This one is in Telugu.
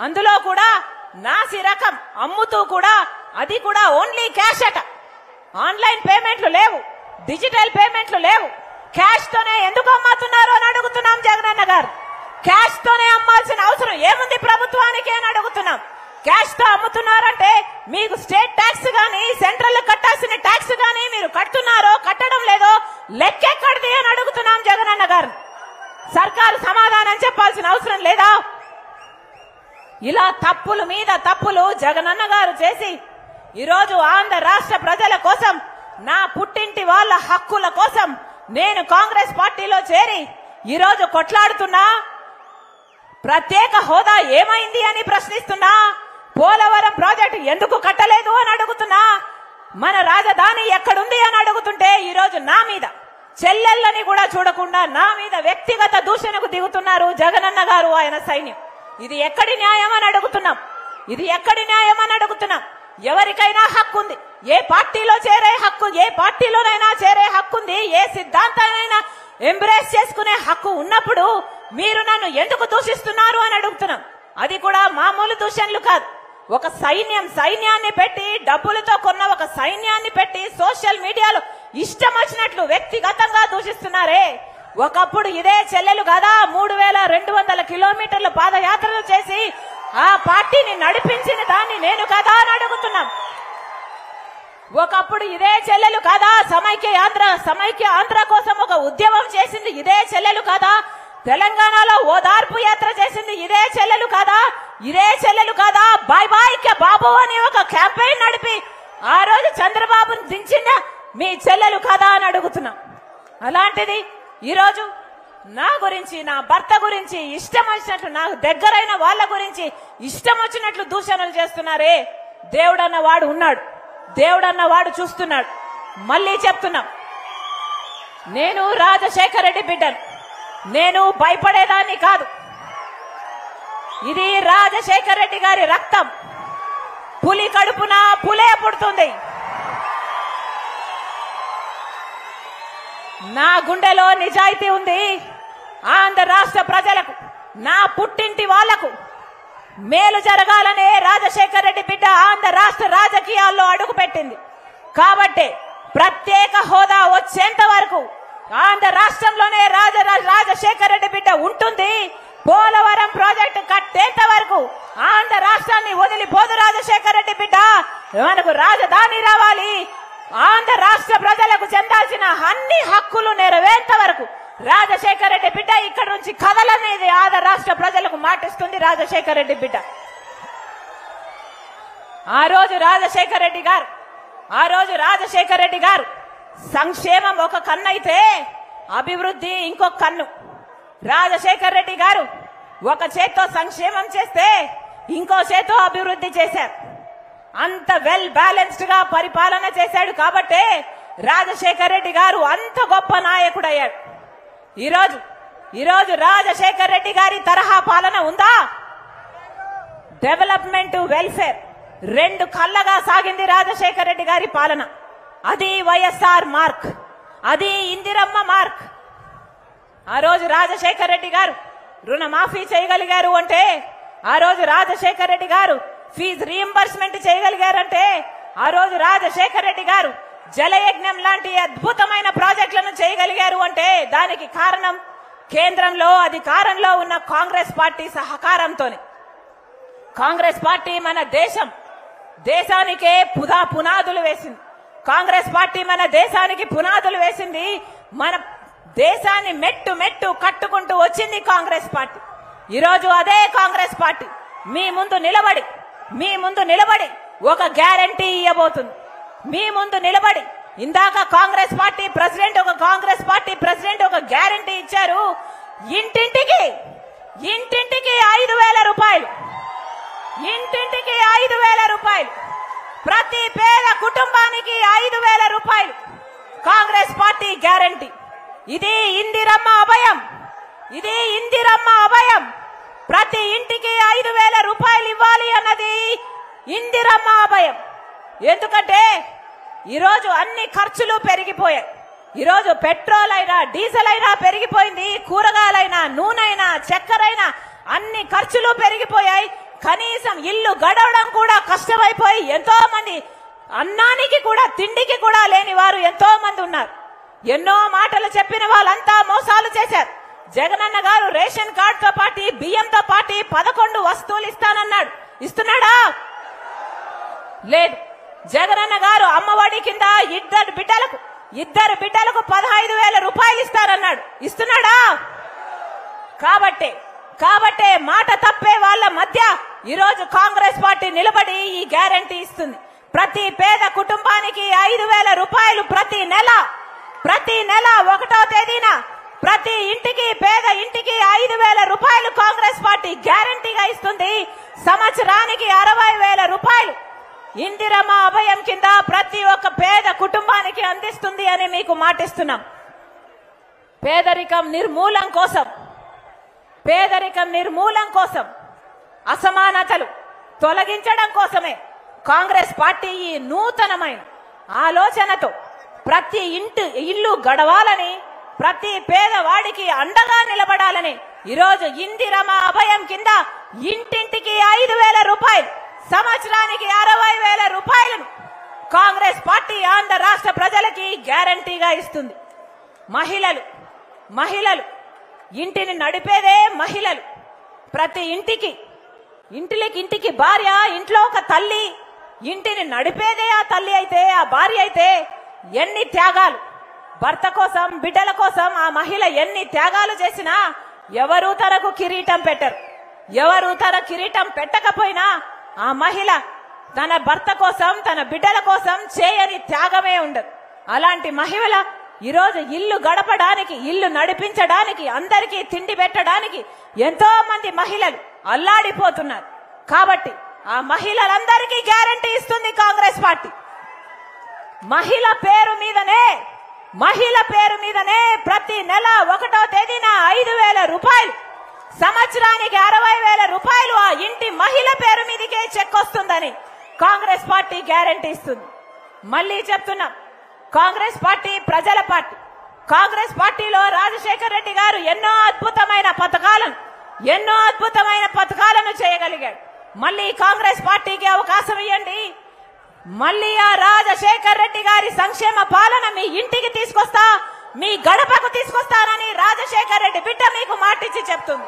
అందులో కూడా నాసి రకం అమ్ముతూ కూడా అది కూడా ఓన్లీ క్యాష్ అట. ఆన్లైన్ పేమెంట్లు లేవు, డిజిటల్ పేమెంట్లు లేవు. క్యాష్ తోనే ఎందుకు అమ్ముతున్నారు అని అడుగుతున్నాం జగనన్న గారు. క్యాష్ తోనే అమ్మాల్సిన అవసరం ఏముంది ప్రభుత్వానికి అని అడుగుతున్నాం. క్యాష్ తో అమ్ముతున్నారంటే మీకు స్టేట్ ట్యాక్స్ గానీ సెంట్రల్ కట్టాల్సిన ట్యాక్స్ గానీ మీరు కడుతున్నారో కట్టడం లేదో లెక్కెక్కడిది అని అడుగుతున్నాం జగనన్న గారు. సర్కారు సమాధానం చెప్పాల్సిన అవసరం లేదా? ఇలా తప్పుల మీద తప్పులు జగనన్న గారు చేసి ఈరోజు ఆంధ్ర రాష్ట్ర ప్రజల కోసం, నా పుట్టింటి వాళ్ళ హక్కుల కోసం నేను కాంగ్రెస్ పార్టీలో చేరి ఈరోజు కొట్లాడుతున్నా. ప్రత్యేక హోదా ఏమైంది అని ప్రశ్నిస్తున్నా. పోలవరం ప్రాజెక్టు ఎందుకు కట్టలేదు అని అడుగుతున్నా. మన రాజధాని ఎక్కడుంది అని అడుగుతుంటే ఈరోజు నా మీద, చెల్లెళ్ళని కూడా చూడకుండా నా మీద వ్యక్తిగత దూషణకు దిగుతున్నారు జగనన్న గారు, ఆయన సైన్యం. ఇది ఎక్కడి న్యాయం అని అడుగుతున్నాం. ఇది ఎక్కడి న్యాయం అని అడుగుతున్నాం. ఎవరికైనా హక్కు ఉంది, ఏ పార్టీలో చేరే హక్కు, ఏ పార్టీలోనైనా చేరే హక్కు ఉంది, ఏ సిద్ధాంతానైనా ఎంబ్రేస్ చేసుకునే హక్కు ఉన్నప్పుడు మీరు నన్ను ఎందుకు దూషిస్తున్నారు అని అడుగుతున్నాం. అది కూడా మామూలు దూషణలు కాదు. ఒక సైన్యాన్ని పెట్టి, డబ్బులతో కొన్న ఒక సైన్యాన్ని పెట్టి సోషల్ మీడియాలో ఇష్టం వచ్చినట్లు వ్యక్తిగతంగా దూషిస్తున్నారే. ఒకప్పుడు ఇదే చెల్లెలు కదా 3200 కిలోమీటర్ల పాదయాత్రలు చేసి ఆ పార్టీని నడిపించిన దాన్ని నేను కదా అని అడుగుతున్నాం. ఒకప్పుడు ఇదే చెల్లెలు కదా సమైక్య ఆంధ్ర కోసం ఒక ఉద్యమం చేసింది ఇదే చెల్లెలు కదా. తెలంగాణలో ఓదార్పు యాత్ర చేసింది ఇదే చెల్లెలు కదా. ఇదే చెల్లెలు కదా బాయ్ బాయ్ కే బాబు అని ఒక క్యాంపెయిన్ నడిపి ఆ రోజు చంద్రబాబును దించిన మీ చెల్లెలు కదా అని అడుగుతున్నాం. అలాంటిది ఈరోజు నా గురించి, నా భర్త గురించి ఇష్టం వచ్చినట్లు, నాకు దగ్గరైన వాళ్ళ గురించి ఇష్టం వచ్చినట్లు దూషణలు చేస్తున్నారే. దేవుడన్న వాడు ఉన్నాడు, దేవుడన్న వాడు చూస్తున్నాడు. మళ్ళీ చెప్తున్నాం, నేను రాజశేఖర రెడ్డి బిడ్డను. నేను భయపడేదాన్ని కాదు. ఇది రాజశేఖర రెడ్డి గారి రక్తం. పులి కడుపున పులే పుడుతుంది. నా గుండెలో నిజాయితీ ఉంది. ఆంధ్ర రాష్ట్ర ప్రజలకు, నా పుట్టింటి వాళ్లకు మేలు జరగాలనే రాజశేఖర రెడ్డి బిడ్డ ఆంధ్ర రాష్ట్ర రాజకీయాల్లో అడుగుపెట్టింది. కాబట్టి ప్రత్యేక హోదా వచ్చేంత వరకు ఆంధ్ర రాష్ట్రంలోనే రాజశేఖర రెడ్డి బిడ్డ ఉంటుంది. పోలవరం ప్రాజెక్టు కట్టేంత వరకు ఆంధ్ర రాష్ట్రాన్ని వదిలిపోదు రాజశేఖర రెడ్డి బిడ్డ. మనకు రాజధాని రావాలి. ఆంధ్ర రాష్ట్ర ప్రజలకు చెందాల్సిన అన్ని హక్కులు నెరవేర్త వరకు రాజశేఖర రెడ్డి బిడ్డ ఇక్కడ నుంచి కదలనేది ఆంధ్ర రాష్ట్ర ప్రజలకు మాటిస్తుంది రాజశేఖర రెడ్డి బిడ్డ. ఆ రోజు రాజశేఖర రెడ్డి గారు సంక్షేమం ఒక కన్ను అయితే అభివృద్ధి ఇంకొక కన్ను. రాజశేఖర రెడ్డి గారు ఒక చేత్తో సంక్షేమం చేస్తే ఇంకో చేత్తో అభివృద్ధి చేశారు. అంత వెల్ బ్యాలెన్స్డ్ గా పరిపాలన చేశాడు కాబట్టే రాజశేఖర రెడ్డి గారు అంత గొప్ప నాయకుడు అయ్యాడు. ఈరోజు రాజశేఖర రెడ్డి గారి తరహా పాలన ఉందా? డెవలప్మెంట్, వెల్ఫేర్ రెండు కళ్ళగా సాగింది రాజశేఖర రెడ్డి గారి పాలన. అది వైఎస్ఆర్ మార్క్, అది ఇందిరమ్మ మార్క్. ఆ రోజు రాజశేఖర రెడ్డి గారు రుణమాఫీ చేయగలిగారు అంటే, ఆ రోజు రాజశేఖర రెడ్డి గారు ఫీజు రీయింబర్స్మెంట్ చేయగలిగారంటే, ఆ రోజు రాజశేఖర రెడ్డి గారు జలయజ్ఞం లాంటి అద్భుతమైన ప్రాజెక్టులను చేయగలిగారు అంటే దానికి కారణం కేంద్రంలో అధికారంలో ఉన్న కాంగ్రెస్ పార్టీ సహకారంతోనే. కాంగ్రెస్ పార్టీ మన దేశానికే పునాదులు వేసింది. కాంగ్రెస్ పార్టీ మన దేశానికి పునాదులు వేసింది. మన దేశాన్ని మెట్టు మెట్టు కట్టుకుంటూ వచ్చింది కాంగ్రెస్ పార్టీ. ఈరోజు అదే కాంగ్రెస్ పార్టీ మీ ముందు నిలబడి ఒక గ్యారంటీ ఇవ్వబోతుంది. మీ ముందు నిలబడి ఇందాక కాంగ్రెస్ పార్టీ ప్రెసిడెంట్ ఒక గ్యారంటీ ఇచ్చారు. ఇంటింటికి 5,000 రూపాయలు, ఇంటింటికి 5,000 రూపాయలు, ప్రతి పేద కుటుంబానికి 5,000 రూపాయలు కాంగ్రెస్ పార్టీ గ్యారంటీ. ఇది ఇందిరమ్మ అభయం. ప్రతి ఇంటికి 5,000 రూపాయలు ఇవ్వాలి అన్నది ఇందిరమ్మ అభయం. ఎందుకంటే ఈరోజు అన్ని ఖర్చులు పెరిగిపోయాయి. ఈరోజు పెట్రోల్ అయినా డీజిల్ అయినా పెరిగిపోయింది, కూరగాయలైనా నూనెైనా చక్కెరైనా అన్ని ఖర్చులు పెరిగిపోయాయి. కనీసం ఇల్లు గడవడం కూడా కష్టమైపోయి ఎంతో మంది అన్నానికి కూడా తిండికి కూడా లేని వారు ఎంతో మంది ఉన్నారు. ఎన్నో మాటలు చెప్పిన వాళ్ళంతా మోసాలు చేశారు. జగనన్న గారు రేషన్ కార్డుతో పాటు బియ్యంతో పాటు 11 వస్తువులు ఇస్తానన్నాడు. ఇస్తున్నాడా? లేదు. జగనన్న గారు అమ్మఒడి కింద ఇద్దరు బిడ్డలకు 15,000 రూపాయలు ఇస్తారన్నాడు. ఇస్తున్నాడా? కాబట్టే మాట తప్పే వాళ్ళ మధ్య ఈరోజు కాంగ్రెస్ పార్టీ నిలబడి ఈ గ్యారంటీ ఇస్తుంది. ప్రతి పేద కుటుంబానికి 5,000 రూపాయలు ప్రతి నెల 1వ తేదీన ప్రతి ఇంటికి పేద ఇంటికి 5,000 రూపాయలు కాంగ్రెస్ పార్టీ గ్యారంటీగా ఇస్తుంది. సంవత్సరానికి 60,000 రూపాయలు ఇందిరమ్మ అభయం కింద ప్రతి ఒక్క పేద కుటుంబానికి అందిస్తుంది అని మీకు మాటిస్తున్నాం. పేదరికం నిర్మూలం కోసం అసమానతలు తొలగించడం కోసమే కాంగ్రెస్ పార్టీ ఈ నూతనమైన ఆలోచనతో ప్రతి ఇల్లు గడవాలని, ప్రతి పేదవాడికి అండగా నిలబడాలని ఈరోజు ఇందిరమ్మ అభయం కింద ఇంటింటికి 5,000 రూపాయలు, సంవత్సరానికి 60,000 రూపాయలను కాంగ్రెస్ పార్టీ ఆంధ్ర రాష్ట్ర ప్రజలకి గ్యారంటీగా ఇస్తుంది. మహిళలు ఇంటిని నడిపేదే మహిళలు. ప్రతి ఇంటికి భార్య, ఇంట్లో ఒక తల్లి, ఇంటిని నడిపేదే ఆ తల్లి అయితే, ఆ భార్య అయితే ఎన్ని త్యాగాలు, భర్త కోసం బిడ్డల కోసం ఆ మహిళ ఎన్ని త్యాగాలు చేసినా ఎవరు తనకు కిరీటం పెట్టరు. ఎవరు తన కిరీటం పెట్టకపోయినా ఆ మహిళ తన భర్త కోసం తన బిడ్డల కోసం చేయని త్యాగమే ఉండదు. అలాంటి మహిళ ఈరోజు ఇల్లు గడపడానికి, ఇల్లు నడిపించడానికి, అందరికీ తిండి పెట్టడానికి ఎంతో మంది మహిళలు అల్లాడిపోతున్నారు. కాబట్టి ఆ మహిళలందరికీ గ్యారంటీ ఇస్తుంది కాంగ్రెస్ పార్టీ. మహిళ పేరు మీదనే ప్రతి నెల 1వ తేదీన 5,000 రూపాయలు, సంవత్సరానికి 60,000 రూపాయలు ఆ ఇంటి మహిళ పేరు మీదకే చెక్ వస్తుందని కాంగ్రెస్ పార్టీ గ్యారంటీ ఇస్తుంది. మళ్ళీ చెప్తున్నాం, కాంగ్రెస్ పార్టీ ప్రజల పార్టీ. కాంగ్రెస్ పార్టీలో రాజశేఖర్ రెడ్డి గారు ఎన్నో అద్భుతమైన పథకాలను చేయగలిగాడు. మళ్ళీ కాంగ్రెస్ పార్టీకి అవకాశం ఇవ్వండి. మళ్ళీ ఆ రాజశేఖర్ రెడ్డి గారి సంక్షేమ పాలన మీ ఇంటికి తీసుకొస్తా, మీ గడపకు తీసుకొస్తానని రాజశేఖర్ రెడ్డి బిడ్డ మీకు మాటిచ్చి చెప్తుంది.